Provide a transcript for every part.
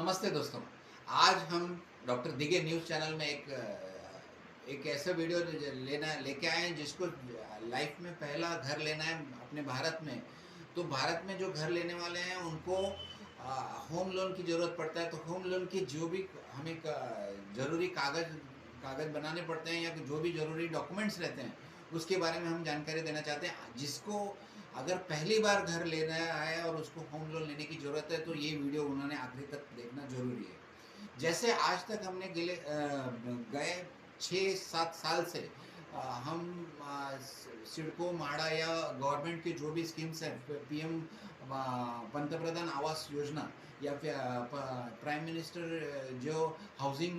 नमस्ते दोस्तों। आज हम डॉक्टर दिगे न्यूज़ चैनल में एक ऐसा वीडियो लेना लेके आए हैं जिसको लाइफ में पहला घर लेना है अपने भारत में। तो भारत में जो घर लेने वाले हैं उनको होम लोन की ज़रूरत पड़ता है। तो होम लोन की जो भी हमें ज़रूरी कागज़ बनाने पड़ते हैं या जो भी ज़रूरी डॉक्यूमेंट्स रहते हैं, उसके बारे में हम जानकारी देना चाहते हैं। जिसको अगर पहली बार घर लेना है और उसको होम लोन लेने की ज़रूरत है, तो ये वीडियो उन्होंने आखिरी तक देखना ज़रूरी है। जैसे आज तक हमने गए 6-7 साल से हम सिडको, म्हाडा या गवर्नमेंट की जो भी स्कीम्स हैं, पीएम पंतप्रधान आवास योजना या फिर प्राइम मिनिस्टर जो हाउसिंग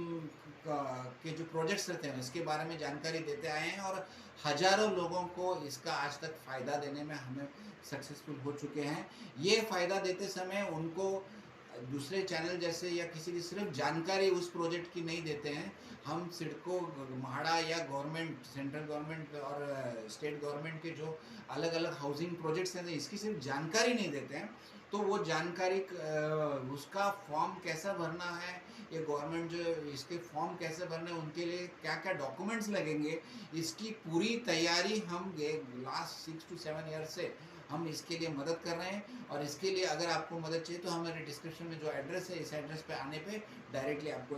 के जो प्रोजेक्ट्स रहते हैं, इसके बारे में जानकारी देते आए हैं और हज़ारों लोगों को इसका आज तक फ़ायदा देने में हमें सक्सेसफुल हो चुके हैं। ये फ़ायदा देते समय उनको दूसरे चैनल जैसे या किसी की सिर्फ जानकारी उस प्रोजेक्ट की नहीं देते हैं। हम सिडको, म्हाडा या गवर्नमेंट, सेंट्रल गवर्नमेंट और स्टेट गवर्नमेंट के जो अलग-अलग हाउसिंग प्रोजेक्ट्स हैं, इसकी सिर्फ जानकारी नहीं देते हैं। तो वो जानकारी उसका फॉर्म कैसा भरना है, ये गवर्नमेंट जो इसके फॉर्म कैसे भरने हैं, उनके लिए क्या-क्या डॉक्यूमेंट्स लगेंगे, इसकी पूरी तैयारी हम लास्ट 6 टू 7 ईयर से हम इसके लिए मदद कर रहे हैं। और इसके लिए अगर आपको मदद चाहिए तो हमारे डिस्क्रिप्शन में जो एड्रेस है, इस एड्रेस पे आने पे डायरेक्टली आपको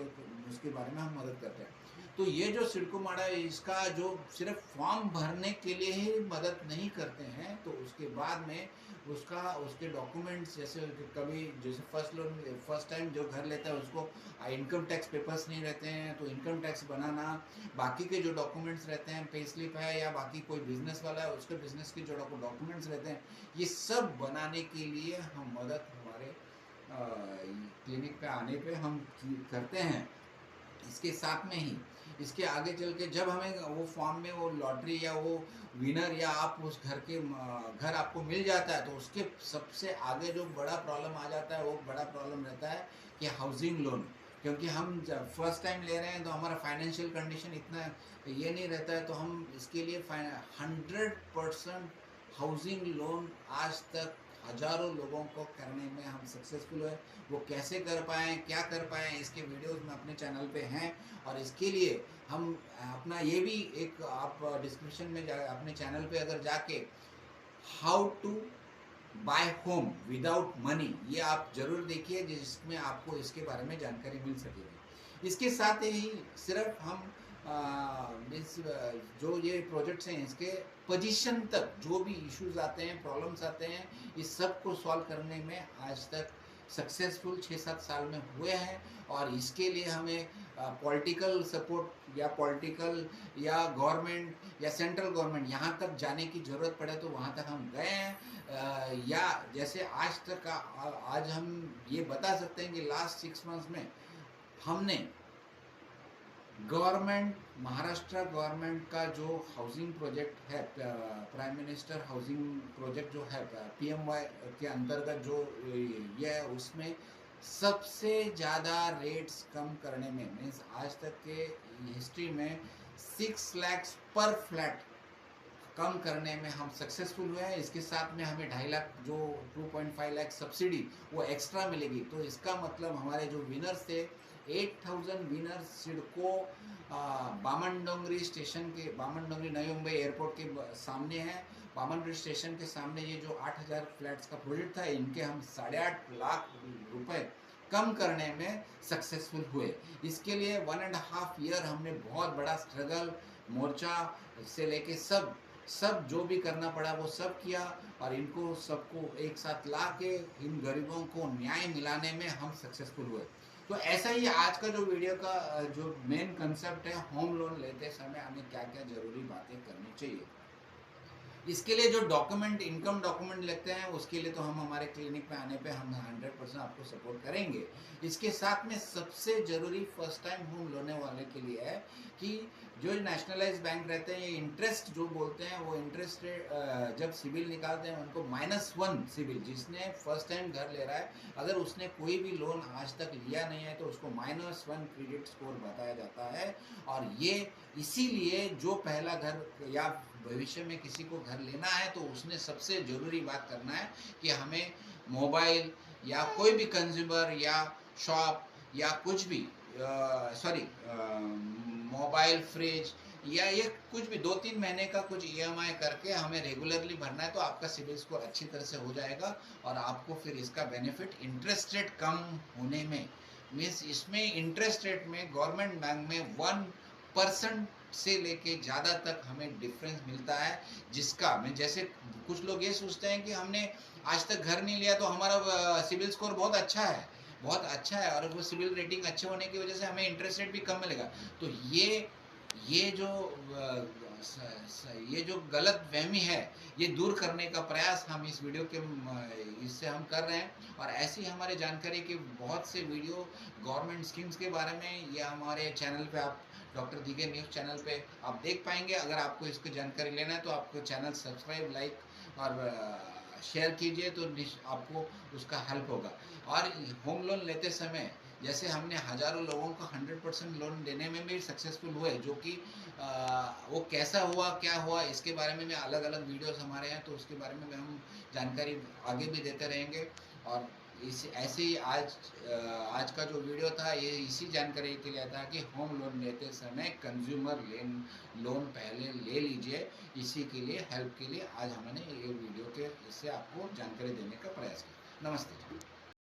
उसके बारे में हम मदद करते हैं। तो ये जो सिडको म्हाडा है, इसका जो सिर्फ फॉर्म भरने के लिए ही मदद नहीं करते हैं, तो उसके बाद में उसके डॉक्यूमेंट्स जैसे फर्स्ट टाइम जो घर लेता है उसको इनकम टैक्स पेपर्स नहीं रहते हैं, तो इनकम टैक्स बनाना, बाकी के जो डॉक्यूमेंट्स रहते हैं, पे स्लिप है या बाकी कोई बिजनेस वाला है उसके बिजनेस के जो डॉक्यूमेंट्स रहते हैं, ये सब बनाने के लिए हम मदद हमारे क्लिनिक पे आने पे हम करते हैं। इसके साथ में ही इसके आगे चल के जब हमें वो फॉर्म में वो लॉटरी या वो विनर या आप उस घर आपको मिल जाता है, तो उसके सबसे आगे जो बड़ा प्रॉब्लम आ जाता है, वो बड़ा प्रॉब्लम रहता है कि हाउसिंग लोन। क्योंकि हम जब फर्स्ट टाइम ले रहे हैं तो हमारा फाइनेंशियल कंडीशन इतना ये नहीं रहता है, तो हम इसके लिए 100% हाउसिंग लोन आज तक हज़ारों लोगों को करने में हम सक्सेसफुल हुए। वो कैसे कर पाएँ, क्या कर पाएँ, इसके वीडियोज़ में अपने चैनल पे हैं। और इसके लिए हम अपना ये भी एक आप डिस्क्रिप्शन में जा अपने चैनल पे अगर जाके how to buy home without money, ये आप ज़रूर देखिए, जिसमें आपको इसके बारे में जानकारी मिल सकेगी। इसके साथ ही सिर्फ हम जो ये प्रोजेक्ट्स हैं, इसके पोजीशन तक जो भी इश्यूज आते हैं, प्रॉब्लम्स आते हैं, इस सब को सॉल्व करने में आज तक सक्सेसफुल 6-7 साल में हुए हैं। और इसके लिए हमें पॉलिटिकल सपोर्ट या गवर्नमेंट या सेंट्रल गवर्नमेंट यहाँ तक जाने की ज़रूरत पड़े तो वहाँ तक हम गए हैं। या जैसे आज तक आज हम ये बता सकते हैं कि लास्ट 6 मंथ्स में हमने महाराष्ट्र गवर्नमेंट का जो हाउसिंग प्रोजेक्ट है, प्राइम मिनिस्टर हाउसिंग प्रोजेक्ट जो है पीएमवाई के अंतर्गत जो ये है, उसमें सबसे ज़्यादा रेट्स कम करने में मीन्स आज तक के हिस्ट्री में 6 लाख पर फ्लैट कम करने में हम सक्सेसफुल हुए हैं। इसके साथ में हमें 2.5 लाख जो 2.5 लाख सब्सिडी वो एक्स्ट्रा मिलेगी। तो इसका मतलब हमारे जो विनर्स थे, 8000 विनर्स सिडको बामनडोंगरी नवी मुंबई एयरपोर्ट के सामने है। बामनडोंगरी स्टेशन के सामने ये जो 8000 फ्लैट्स का प्रोजेक्ट था, इनके हम 8.5 लाख रुपए कम करने में सक्सेसफुल हुए। इसके लिए 1.5 ईयर हमने बहुत बड़ा स्ट्रगल, मोर्चा से लेके सब जो भी करना पड़ा वो सब किया और इनको सबको एक साथ ला के इन गरीबों को न्याय दिलाने में हम सक्सेसफुल हुए। तो ऐसा ही आज का जो वीडियो का जो मेन कंसेप्ट है, होम लोन लेते समय हमें क्या-क्या ज़रूरी बातें करनी चाहिए। इसके लिए जो इनकम डॉक्यूमेंट लगते हैं, उसके लिए तो हम हमारे क्लिनिक पे आने पे हम 100% आपको सपोर्ट करेंगे। इसके साथ में सबसे ज़रूरी फर्स्ट टाइम होम लेने वाले के लिए है कि जो नेशनलाइज्ड बैंक रहते हैं, ये इंटरेस्ट जो बोलते हैं, वो इंटरेस्ट रेट जब सिबिल निकालते हैं उनको -1 सिबिल, जिसने फर्स्ट टाइम घर ले रहा है, अगर उसने कोई भी लोन आज तक लिया नहीं है तो उसको -1 क्रेडिट स्कोर बताया जाता है। और ये इसीलिए जो पहला घर या भविष्य में किसी को घर लेना है, तो उसने सबसे ज़रूरी बात करना है कि हमें मोबाइल या कोई भी कंज्यूमर या शॉप या कुछ भी, सॉरी, मोबाइल, फ्रिज या ये कुछ भी 2-3 महीने का कुछ ईएमआई करके हमें रेगुलरली भरना है, तो आपका सिबिल स्कोर अच्छी तरह से हो जाएगा और आपको फिर इसका बेनिफिट इंटरेस्ट रेट कम होने में, मीन्स इसमें इंटरेस्ट रेट में गवर्नमेंट बैंक में 1% से लेके ज़्यादा तक हमें डिफरेंस मिलता है, जिसका मैं जैसे कुछ लोग ये सोचते हैं कि हमने आज तक घर नहीं लिया तो हमारा सिबिल स्कोर बहुत अच्छा है, बहुत अच्छा है और वो सिबिल रेटिंग अच्छे होने की वजह से हमें इंटरेस्ट रेट भी कम मिलेगा। तो ये जो ये जो गलतफ़हमी है, ये दूर करने का प्रयास हम इस वीडियो के इससे हम कर रहे हैं और ऐसी हमारे जानकारी के बहुत से वीडियो गवर्नमेंट स्कीम्स के बारे में या हमारे चैनल पे आप डॉक्टर दीगे न्यूज़ चैनल पे आप देख पाएँगे। अगर आपको इसकी जानकारी लेना है तो आपको चैनल सब्सक्राइब, लाइक और शेयर कीजिए, तो आपको उसका हेल्प होगा। और होम लोन लेते समय जैसे हमने हज़ारों लोगों को 100% लोन देने में भी सक्सेसफुल हुए, जो कि वो कैसा हुआ, क्या हुआ, इसके बारे में अलग-अलग वीडियोस हमारे हैं, तो उसके बारे में हम जानकारी आगे भी देते रहेंगे। और इस ऐसे ही आज का जो वीडियो था ये इसी जानकारी के लिए था कि होम लोन लेते समय कंज्यूमर लोन पहले ले लीजिए, इसी के लिए हेल्प के लिए आज हमने ये वीडियो के इससे आपको जानकारी देने का प्रयास किया। नमस्ते।